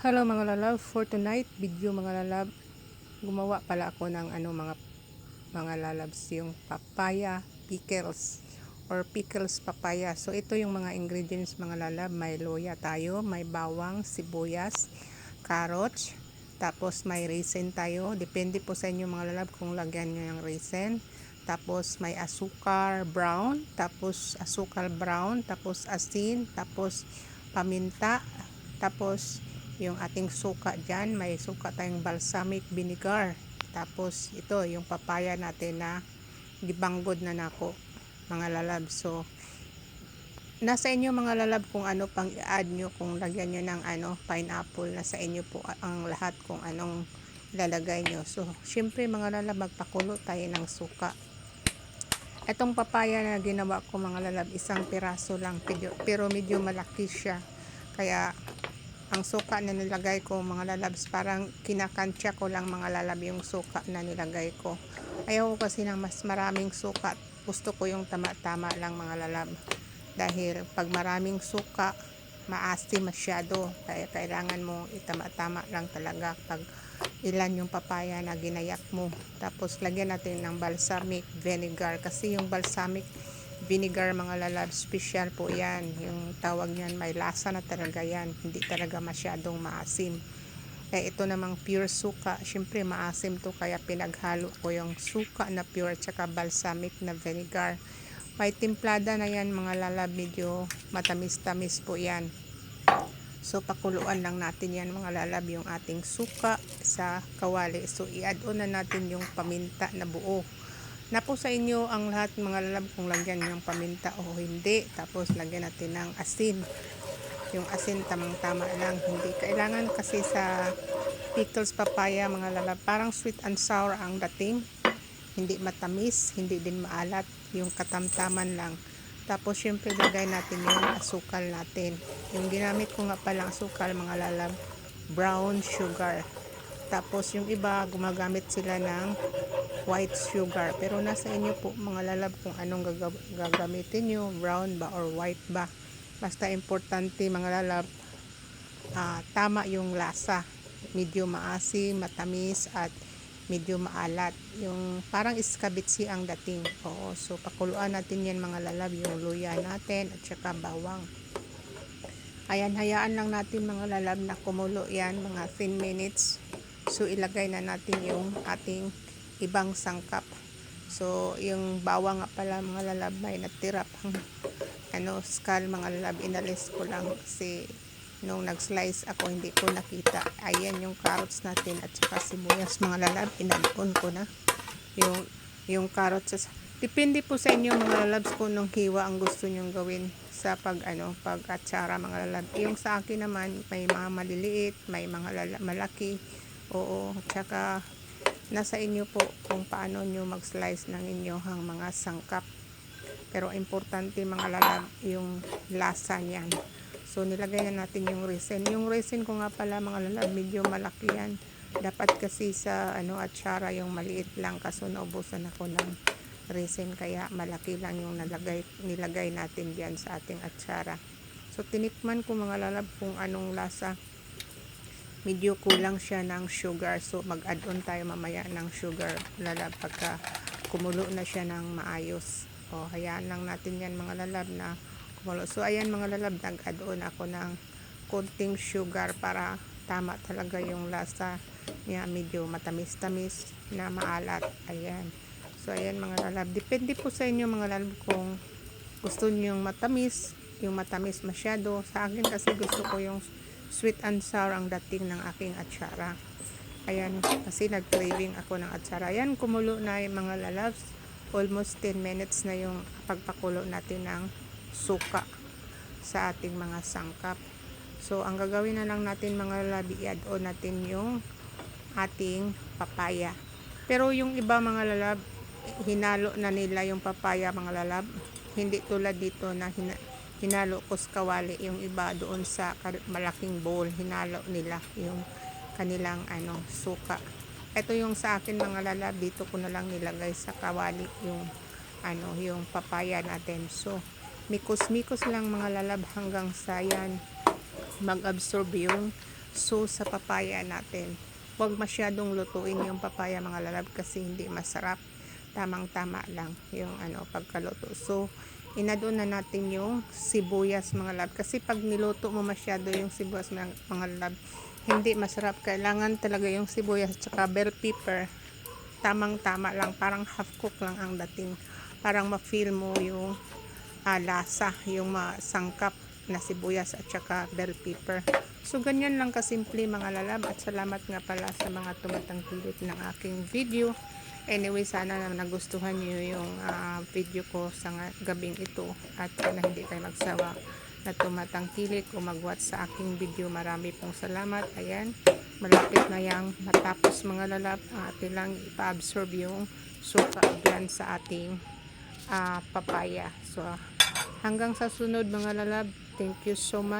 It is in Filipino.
Hello mga lalab, for tonight video mga lalab, gumawa pala ako ng mga lalabs, yung papaya pickles or pickles papaya. So ito yung mga ingredients mga lalab, may luya tayo, may bawang, sibuyas, carrots, tapos may raisin tayo. Depende po sa inyo mga lalab kung lagyan nyo yung raisin. Tapos may asukal brown, tapos asin, tapos paminta, tapos yung ating suka dyan, may suka tayong balsamic vinegar. Tapos ito yung papaya natin na gibanggod na nako mga lalab. So nasa inyo mga lalab kung ano pang i-add nyo, kung lagyan nyo ng pineapple, nasa inyo po ang lahat kung anong lalagay nyo. So syempre mga lalab, magpakulo tayo ng suka. Etong papaya na ginawa ko mga lalab, isang piraso lang, pero medyo malaki siya, kaya ang suka na nilagay ko mga lalabs, parang kinakansya ko lang mga lalab yung suka na nilagay ko. Ayaw ko kasi ng mas maraming suka, gusto ko yung tama-tama lang mga lalab, dahil pag maraming suka maasim masyado, kaya kailangan mo itama-tama lang talaga pag ilan yung papaya na ginayak mo. Tapos lagyan natin ng balsamic vinegar, kasi yung balsamic vinegar mga lalab, special po yan, yung tawag niyan, may lasa na talaga yan, hindi talaga masyadong maasim. Kaya ito namang pure suka, syempre maasim to, kaya pinaghalo ko yung suka na pure tsaka balsamic na vinegar. May timplada na yan mga lalab, medyo matamis-tamis po yan. So pakuluan lang natin yan mga lalab, yung ating suka sa kawali. So i-add on na natin yung paminta na buo. Na po sa inyo ang lahat mga lalab kung lagyan yung paminta o hindi. Tapos lagyan natin ng asin. Yung asin tamang-tama lang. Hindi kailangan kasi sa pickles papaya mga lalab, parang sweet and sour ang dating. Hindi matamis, hindi din maalat. Yung katamtaman lang. Tapos syempre lagay natin yung asukal natin. Yung ginamit ko nga palang asukal mga lalab, brown sugar. Tapos yung iba gumagamit sila ng white sugar. Pero nasa inyo po mga lalab kung anong gagamitin nyo, brown ba or white ba. Basta importante mga lalab, tama yung lasa. Medyo maasim, matamis at medyo maalat, yung parang iskabitsi ang dating. Oo, so pakuluan natin yan mga lalab, yung luya natin at saka bawang. Ayan, hayaan lang natin mga lalab na kumulo yan mga 10 minutes. So ilagay na natin yung ating ibang sangkap. So yung bawang nga pala mga lalab, may natira pang skull mga lalab, inalis ko lang kasi nung nag-slice ako hindi ko nakita. Ayan yung carrots natin at saka sibuyas mga lalab, inalipon ko na yung carrots. Depende po sa inyo mga lalabs kung nung hiwa ang gusto nyong gawin sa pag atsara mga lalab. Yung sa akin naman, may mga maliliit, may mga malaki. Oo, at saka nasa inyo po kung paano nyo mag-slice ng inyong mga sangkap. Pero importante mga lalab yung lasa niyan. So nilagay na natin yung resin. Yung resin ko nga pala mga lalab, medyo malaki yan. Dapat kasi sa atsara yung maliit lang, kaso naubusan ako ng resin, kaya malaki lang yung nilagay natin diyan sa ating atsara. So tinikman ko mga lalab kung anong lasa. Medyo kulang siya ng sugar. So mag-add on tayo mamaya ng sugar lalab pagka kumulo na siya ng maayos. O hayaan lang natin yan mga lalab na kumulo. So ayan mga lalab, nag-add on ako ng konting sugar para tama talaga yung lasa niya, medyo matamis-tamis na maalat. Ayan. So ayan mga lalab, depende po sa inyo mga lalab kung gusto niyo yung matamis masyado. Sa akin kasi gusto ko yung sweet and sour ang dating ng aking atsara. Ayan, kasi nag-craving ako ng atsara. Ayan, kumulo na yung mga lalabs. Almost 10 minutes na yung pagpakulo natin ng suka sa ating mga sangkap. So ang gagawin na lang natin mga lalab, i-add on natin yung ating papaya. Pero yung iba mga lalab, hinalo na nila yung papaya mga lalab. Hindi tulad dito na hinalo ko sa kawali. Yung iba doon sa malaking bowl, hinalo nila yung kanilang suka. Ito yung sa akin mga lalab, dito ko na lang nilagay sa kawali yung papaya natin. So mikos-mikos lang mga lalab hanggang sa yan mag-absorb yung sauce sa papaya natin. Huwag masyadong lutuin yung papaya mga lalab kasi hindi masarap. Tamang-tama lang yung pagkaluto. So, inadon na natin yung sibuyas mga lab. Kasi pag niluto mo masyado yung sibuyas mga lab, hindi masarap. Kailangan talaga yung sibuyas at bell pepper. Tamang-tama lang. Parang half cook lang ang dating. Parang ma-feel mo yung lasa, yung masangkap na sibuyas at saka bell pepper. So, ganyan lang kasimple mga lalab. At salamat nga pala sa mga tumatangkilik ng aking video. Anyway, sana na nagustuhan nyo yung video ko sa gabing ito. At sana hindi kayo magsawa na tumatangkilik o mag-watch sa aking video. Marami pong salamat. Ayan, malapit na yang matapos mga lalab. Atin lang ipa-absorb yung suka dyan sa ating papaya. So, hanggang sa sunod mga lalab. Thank you so much.